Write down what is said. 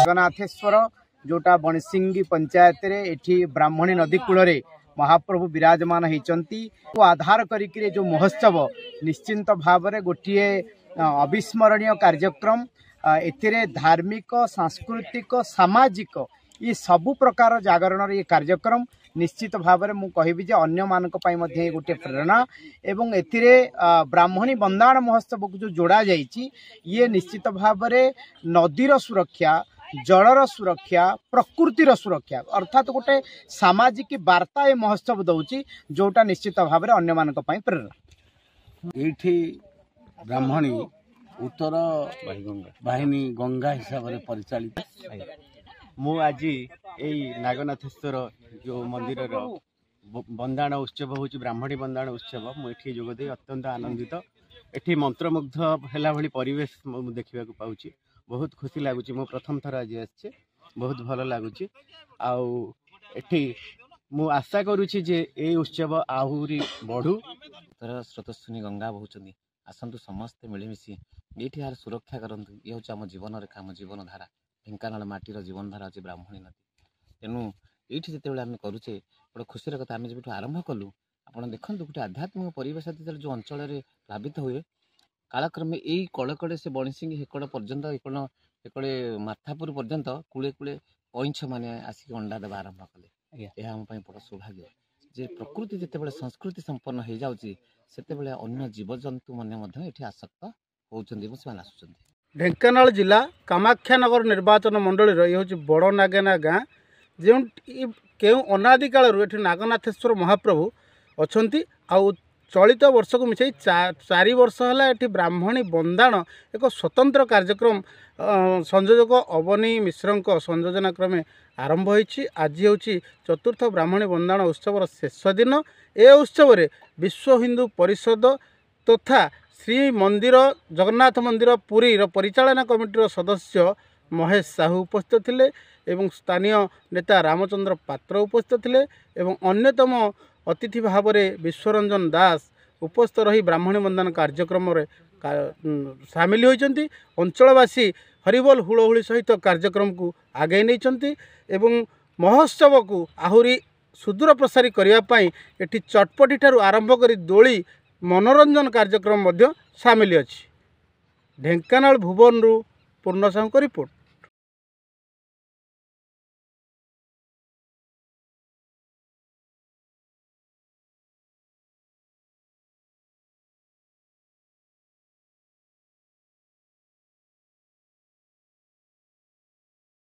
जगन्नाथेश्वर जोटा बणसिंगी पंचायत रे एठी ब्राह्मणी नदी कूल महाप्रभु विराजमान होती आधार करिके जो महोत्सव निश्चिंत भाव में गोटे अविस्मरणीय कार्यक्रम एथिरे धार्मिक सांस्कृतिक सामाजिक ये सबु प्रकार जागरण ये कार्यक्रम निश्चित भाव में मुझे कहबी अन्य मानक गोटे प्रेरणा एवं एथिरे ब्राह्मणी बंदाण महोत्सव को जो जोड़ा जाइए ये निश्चित भाव में नदीर सुरक्षा जलर सुरक्षा प्रकृतिर सुरक्षा अर्थात गोटे सामाजिक वार्ता ये महोत्सव दौची जोटा निश्चित भाव में अन्य मानक प्रेरणा ये ब्राह्मणी उत्तर वाहिनी गंगा हिसाब से परिचालित मु आज यही नागनाथेश्वर जो मंदिर बंदाण उत्सव हूँ ब्राह्मणी बंदाण उत्सव मुझे जोगदे अत्यंत आनंदित एठी मंत्रमुग्ध है भाई परिवेश देखा पाऊँ बहुत खुशी लगुच मु प्रथम थर आज आसे बहुत भल लगुच आठी मु आशा करुच्ची जे ये उत्सव आहरी बढ़ू तर स्रोतस्विनी गंगा बहुचंदी आसतु समस्ते मिलमिशि ये यार सुरक्षा करूँ ये हूँ आम जीवन रेखा आम जीवन धारा ढेंकानाल माटीर जीवन धारा अच्छे ब्राह्मणी नदी तेणु ये जिते आम करुचे गोटे खुशी कथा आम जब आरंभ कलु आप देखो गोटे आध्यात्मिक परिवेश जो अंचल प्लावित हुए कालक्रमे यही कड़कड़े से बणसिंग हेकड़ पर्यंत एकड़े माथापुर पर्यंत कूले कूले पैंछ मैंने आसिक अंडा देवा आरंभ कले यह आम बड़ सौभाग्य जे प्रकृति जिते संस्कृति संपन्न हो जाऊँगी से अन्य जीवजंतु मैंने आसक्त होती आसुँच। ढेंकानाल जिला कामाख्यानगर निर्वाचन मंडल ये हूँ बड़ नागेना गाँ जो केउ अनादि काल ये नागनाथेश्वर महाप्रभु अच्छा आउ चलित वर्ष को मिसाई 4 वर्ष है ये ब्राह्मणी बंदाण एक स्वतंत्र कार्यक्रम संयोजक अवनी मिश्र संयोजना क्रमे आरंभ होती आज हूँ चतुर्थ ब्राह्मणी बंदाण उत्सवर शेष दिन ए उत्सव विश्व हिंदू परिषद तथा श्री मंदिर जगन्नाथ मंदिर पुरी परिचालना कमिटीर सदस्य महेश साहू उपस्थित थिले एवं स्थानीय नेता रामचंद्र पात्र उपस्थित थिले एवं अन्यतम अतिथि भाव में विश्वरंजन दास उपस्थित रही ब्राह्मणी बंदन कार्यक्रम सामिल होती अंचलवासी हरिबोल हुलहुली सहित कार्यक्रम को आगे नहीं एवं महोत्सव को आहरी सुदूर प्रसारी करने ये चटपटी ठारू आरंभ कर दोली मनोरंजन कार्यक्रम सामिल अच्छी। ढेंकानाल भुवन पूर्ण साहू रिपोर्ट।